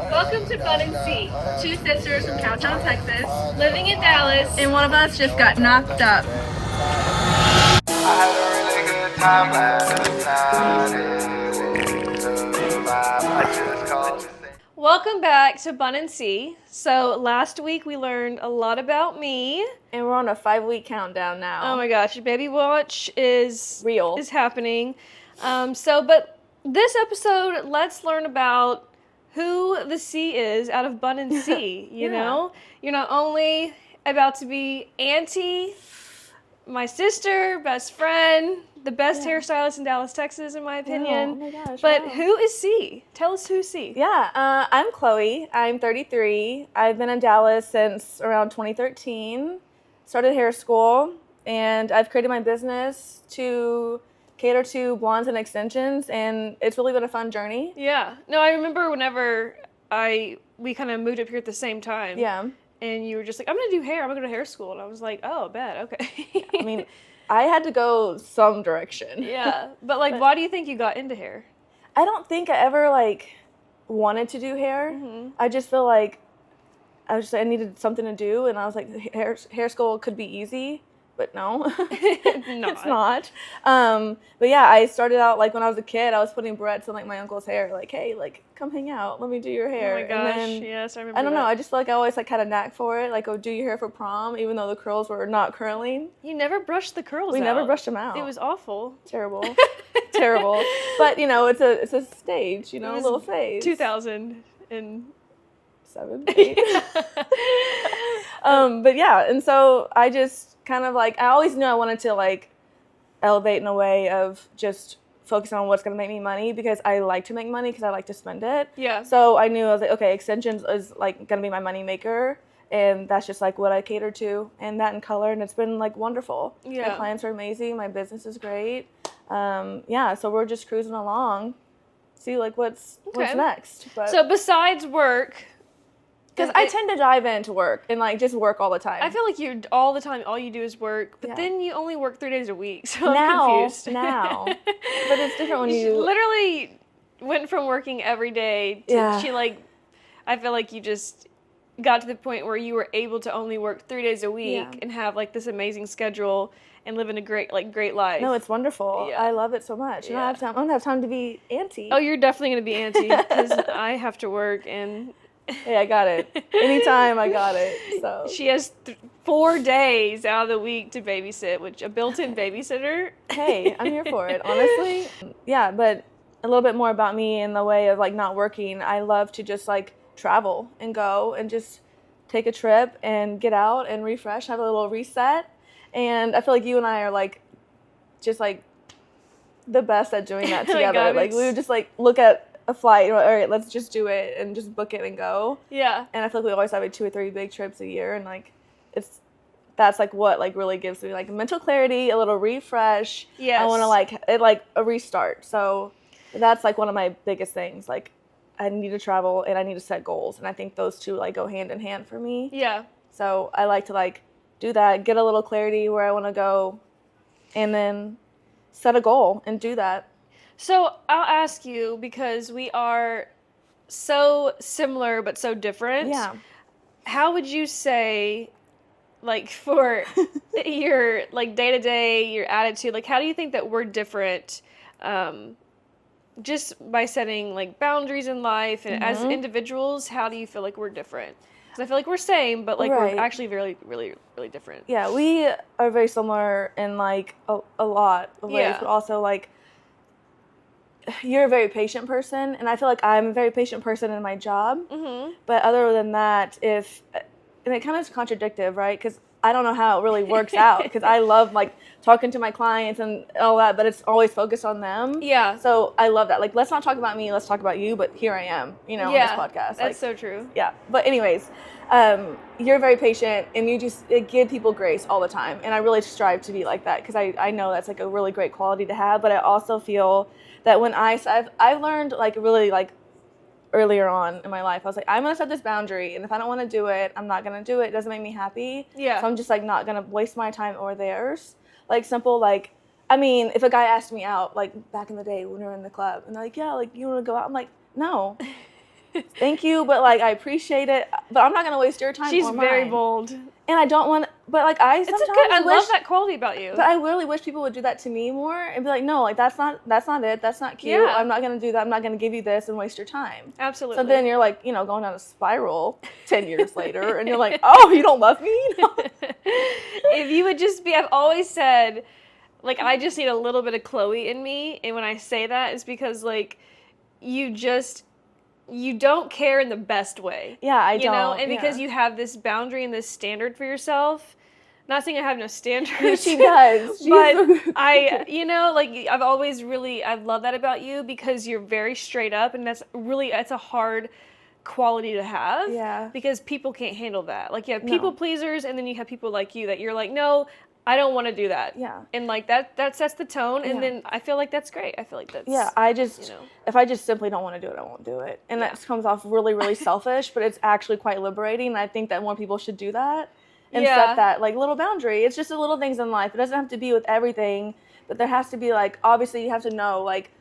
Welcome to Bun and C, two sisters from Cowtown, Texas, living in Dallas, and one of us just got knocked up. I had a really good time last night. I just called to say. Welcome back to Bun and C. So last week we learned a lot about me. And we're on a 5-week countdown now. Oh my gosh, baby watch is Real. is happening. But this episode, let's learn about who the C is out of Bun and C. You know, you're not only about to be auntie, my sister, best friend, the best hairstylist in Dallas, Texas, in my opinion. Oh my gosh, but wow. who is C? Tell us who's C. Yeah, I'm Chloe. I'm 33. I've been in Dallas since around 2013. Started hair school, and I've created my business to cater to blondes and extensions, and it's really been a fun journey. Yeah. No, I remember whenever we kind of moved up here at the same time. Yeah. And you were just like, I'm going to do hair. I'm going to go to hair school. And I was like, oh, bet. Okay. I mean, I had to go some direction. Yeah. But why do you think you got into hair? I don't think I ever, wanted to do hair. Mm-hmm. I just feel like I needed something to do, and I was like, hair school could be easy, but no, it's not. But yeah, I started out when I was a kid, I was putting barrettes in my uncle's hair, hey, come hang out, let me do your hair. Oh my gosh, and then, yes, I remember I don't that. know, I just feel like I always had a knack for it, I would do your hair for prom, even though the curls were not curling. You never brushed the curls We out. never brushed them out. It was awful. Terrible. Terrible. But, it's a stage, a little phase. 2000 and 7, 8. But yeah, and so I just kind of I always knew I wanted to elevate in a way of just focusing on what's going to make me money, because I like to make money because I like to spend it. Yeah. So I knew I was okay, extensions is going to be my money maker, and that's just what I cater to, and that in color, and it's been wonderful. Yeah. My clients are amazing, my business is great. Yeah, so we're just cruising along, see what's next. But So besides work, because I tend to dive into work and just work all the time. I feel like you're all the time, all you do is work, but Yeah. then you only work 3 days a week, so I'm now, confused. But it's different when You you literally went from working every day to I feel like you just got to the point where you were able to only work 3 days a week and have this amazing schedule and live in a great life. No, it's wonderful. Yeah. I love it so much. Yeah. I don't have time to be auntie. Oh, you're definitely going to be auntie because I have to work, and Hey, I got it. Anytime I got it. So she has 4 days out of the week to babysit, which a built-in babysitter. Hey, I'm here for it, honestly. Yeah, but a little bit more about me in the way of not working. I love to just travel and go and just take a trip and get out and refresh, have a little reset. And I feel like you and I are just the best at doing that Oh my together. God, We would just look at a flight, all right, let's just do it and just book it and go. Yeah. And I feel like we always have 2 or 3 big trips a year, and that's what really gives me mental clarity, a little refresh. Yes. I want to a restart. So that's one of my biggest things. I need to travel and I need to set goals, and I think those two go hand in hand for me. Yeah. So I like to do that, get a little clarity where I want to go, and then set a goal and do that. So I'll ask you, because we are so similar but so different. Yeah. How would you say, for your day to day, your attitude, how do you think that we're different, just by setting boundaries in life, and as individuals, how do you feel like we're different? Because I feel like we're same, but we're actually very, really, really different. Yeah, we are very similar in a lot of ways, but also you're a very patient person, and I feel like I'm a very patient person in my job. Mm-hmm. But other than that, and it kind of is contradictive, right? Because I don't know how it really works out, because I love talking to my clients and all that, but it's always focused on them. Yeah. So I love that. Let's not talk about me, let's talk about you, but here I am, on this podcast. That's so true. Yeah. But anyways, you're very patient, and you just give people grace all the time. And I really strive to be like that, because I know that's a really great quality to have. But I also feel that when I've learned really earlier on in my life, I was I'm going to set this boundary, and if I don't want to do it, I'm not going to do it. It doesn't make me happy. Yeah. So I'm just not going to waste my time or theirs. Simple, I mean, if a guy asked me out, back in the day when we were in the club, and they're yeah, you want to go out? I'm no. Thank you, but like I appreciate it, but I'm not gonna waste your time. She's or very mine. bold. And I don't want, but like I sometimes I wish, love that quality about you. but I really wish people would do that to me more and be like, no, like that's not it. That's not cute. Yeah. I'm not gonna do that. I'm not gonna give you this and waste your time. Absolutely. So then you're like, you know, going down a spiral 10 years later, and you're like, oh, you don't love me? No. If you would just be, I've always said, like, I just need a little bit of Chloe in me, and when I say that, it's because like you don't care in the best way. Yeah, I you don't. know, and because yeah. you have this boundary and this standard for yourself. Not saying I have no standards. No, she does. She's But I, you know, like I've always really, I love that about you because you're very straight up, and that's a hard quality to have. Yeah. Because people can't handle that. Like you have No. people pleasers, and then you have people like you that you're like, no, I don't want to do that. Yeah. And like that sets the tone, and Yeah. then I feel like that's great. I feel like that's I just, you know. if I just simply don't want to do it, I won't do it. And that comes off really, really selfish, but it's actually quite liberating. And I think that more people should do that and set that like little boundary. It's just the little things in life. It doesn't have to be with everything, but there has to be like, obviously you have to know like,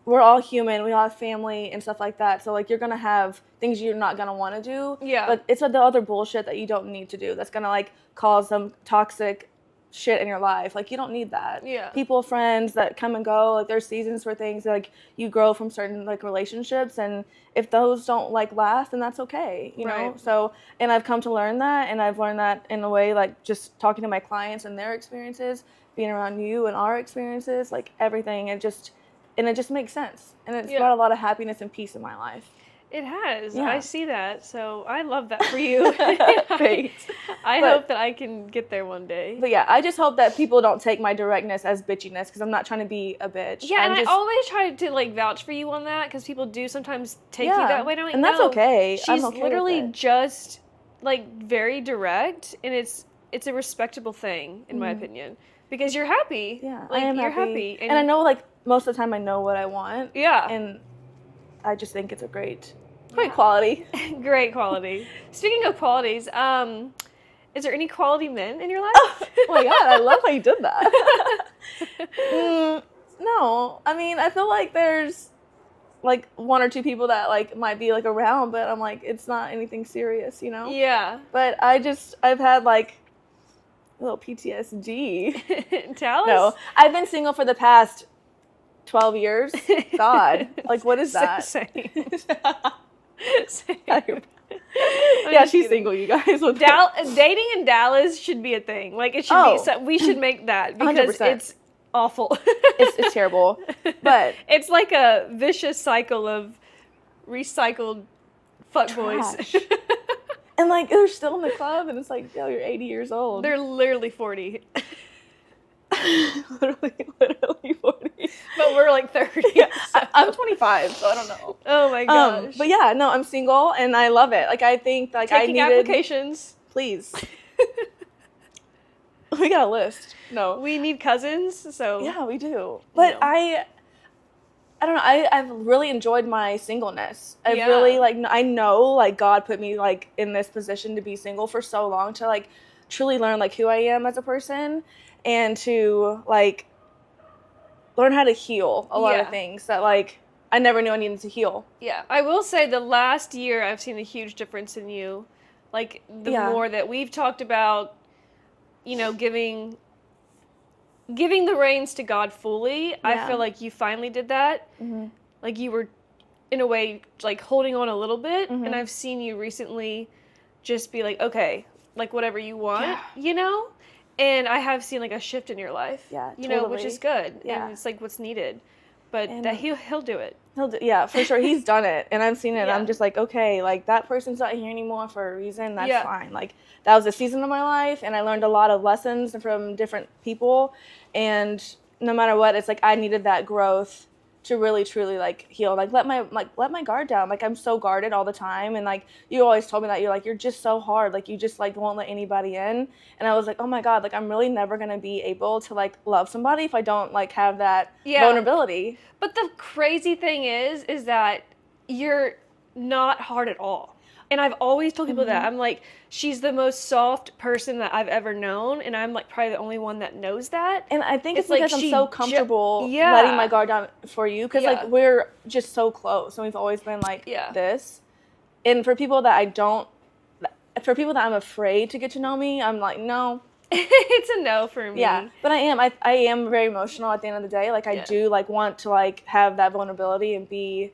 we're all human. We all have family and stuff like that. So like you're gonna have things you're not gonna want to do. Yeah. But it's the other bullshit that you don't need to do. That's gonna like cause some toxic shit in your life. Like you don't need that. Yeah. People, friends that come and go. Like there's seasons for things. Like you grow from certain like relationships, and if those don't like last, then that's okay. You know. Right. So and I've come to learn that, and I've learned that in a way like just talking to my clients and their experiences, being around you and our experiences, like everything, and it just makes sense. And it's brought a lot of happiness and peace in my life. It has. Yeah. I see that. So I love that for you. Thanks. I But- hope that I can get there one day. But yeah, I just hope that people don't take my directness as bitchiness, because I'm not trying to be a bitch. Yeah, I'm and just, I always try to like vouch for you on that because people do sometimes take you Yeah, that way. And I'm like, and that's no, okay. I'm She's okay with literally it. just like very direct, and it's a respectable thing in my opinion because you're happy. Yeah, like, I am you're happy. happy, And I know like most of the time I know what I want. Yeah, And I just think it's a great quality. great quality. Speaking of qualities, is there any quality men in your life? Oh my God, I love how you did that. No, I mean, I feel like there's like one or two people that like might be like around, but I'm like, it's not anything serious, you know? Yeah. But I've had like a little PTSD. Tell us. No, I've been single for the past 12 years. God, like what is that? Same. Same. Yeah, she's single, you guys. Dating in Dallas should be a thing. Like it should be. So we should make that because 100%. it's awful. It's terrible, but it's like a vicious cycle of recycled fuckboys. trash. And like they're still in the club, and it's like, yo, you're 80 years old. They're literally 40, literally 40. but we're like 30. Yeah, so. I'm 25, so I don't know. Oh my gosh. But yeah, no, I'm single, and I love it. Like I think like Taking I needed applications. Please. We got a list. No. We need cousins, so Yeah, we do. But know. I don't know. I've really enjoyed my singleness. I Yeah. really like. I know like God put me like in this position to be single for so long to like truly learn like who I am as a person, and to like learn how to heal a lot of Yeah. things that like I never knew I needed to heal. Yeah, I will say the last year I've seen a huge difference in you. Like the Yeah. more that we've talked about, you know, giving the reins to God fully, I Yeah. feel like you finally did that. Mm-hmm. Like you were, in a way, like holding on a little bit, Mm-hmm. and I've seen you recently just be like, okay, like whatever you want, Yeah. you know? And I have seen like a shift in your life. Yeah, You know, which totally. is good. Yeah. And it's like what's needed. But And- that he'll do it. Yeah, for sure. He's done it, and I've seen it. Yeah. I'm just like, okay, like that person's not here anymore for a reason. That's Yeah. fine. Like that was a season of my life, and I learned a lot of lessons from different people. And no matter what, it's like I needed that growth to really truly like heal. Like let my guard down. Like I'm so guarded all the time, and like you always told me that you're just so hard. Like you just like won't let anybody in. And I was like, oh my God, like I'm really never gonna be able to like love somebody if I don't like have that Yeah. vulnerability. But the crazy thing is that you're not hard at all. And I've always told people that. I'm like, she's the most soft person that I've ever known, and I'm like probably the only one that knows that. And I think it's like because I'm so comfortable yeah. letting my guard down for you, because Yeah. like we're just so close, and we've always been like Yeah. this. And for people that I'm afraid to get to know me, I'm like, no. It's a no for me. Yeah, but I am very emotional at the end of the day. Like I do like want to like have that vulnerability and be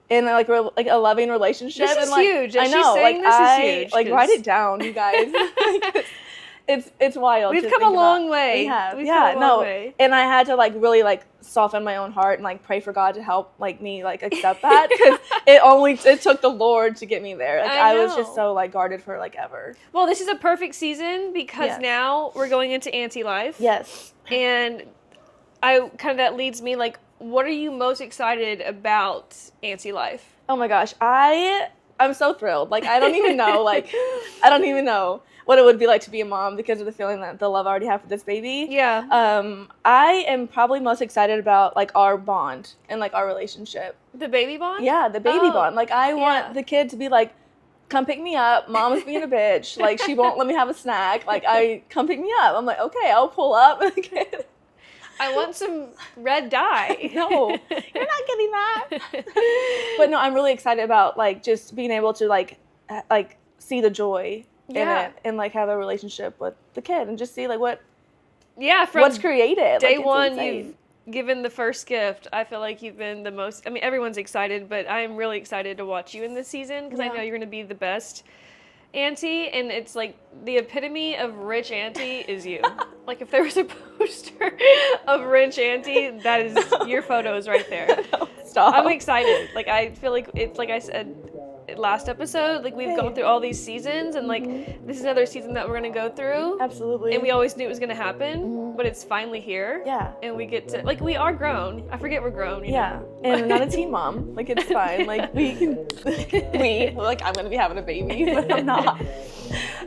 in like a loving relationship. This is and, like, huge. I As know. she's saying like this is huge, like 'cause- write it down, you guys. It's wild. We've to come a think long about. way. We have. We've yeah, come a long way. And I had to like really like soften my own heart and like pray for God to help like me like accept that, because it took the Lord to get me there. Like I was just so like guarded for like ever. Well, this is a perfect season because now we're going into Auntie life. Yes. And that leads me like, what are you most excited about Auntie life? Oh my gosh, I'm so thrilled. Like I don't even know what it would be like to be a mom, because of the feeling that the love I already have for this baby. Yeah. I am probably most excited about like our bond and like our relationship. The baby bond? Yeah, the baby bond. Like I want the kid to be like, come pick me up. Mom's being a bitch. Like she won't let me have a snack. Like come pick me up. I'm like, okay, I'll pull up. I want some red dye. No, you're not getting that. But no, I'm really excited about like just being able to like see the joy in it, and like have a relationship with the kid, and just see like what's created. Day like, one, you've given the first gift. I feel like you've been the most. I mean, everyone's excited, but I am really excited to watch you in this season, because I know you're going to be the best auntie, and it's like the epitome of rich auntie is you. Like if there was a poster of rich auntie, that is your photos right there. Stop. I'm excited. Like I feel like it's like I said last episode, like we've gone through all these seasons, and like this is another season that we're gonna go through. Absolutely. And we always knew it was gonna happen, but it's finally here. Yeah. And we get to like we are grown. I forget we're grown. You know? And I'm not a teen mom. Like it's fine. Like we can like I'm gonna be having a baby, but I'm not.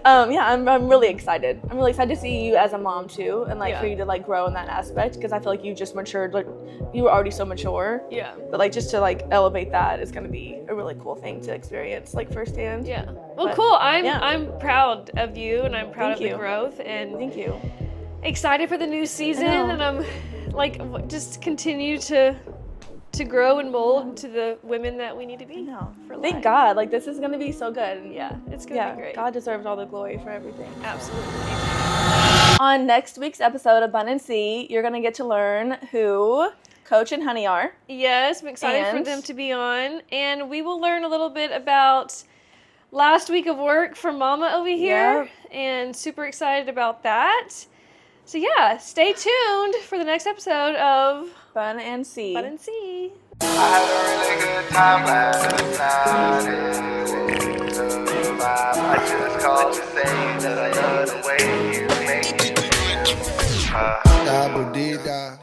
I'm really excited. I'm really excited to see you as a mom too, and like for you to like grow in that aspect, because I feel like you just matured. Like you were already so mature. Yeah. But like just to like elevate that is gonna be a really cool thing to experience like firsthand. Yeah. Well, cool. I'm proud of you, and I'm proud of the growth, and thank you. Excited for the new season, and I'm like just continue to grow and mold into the women that we need to be. For Thank life. God. Like this is gonna be so good. And It's gonna be great. God deserves all the glory for everything. Absolutely. On next week's episode of Bun and C, you're gonna get to learn who Coach and Honey are. Yes, I'm excited for them to be on, and we will learn a little bit about last week of work for Mama over here, and super excited about that. So stay tuned for the next episode of Bun and C. Bun and C. I had a really good time last night. I just called to say that I love the way you make me feel.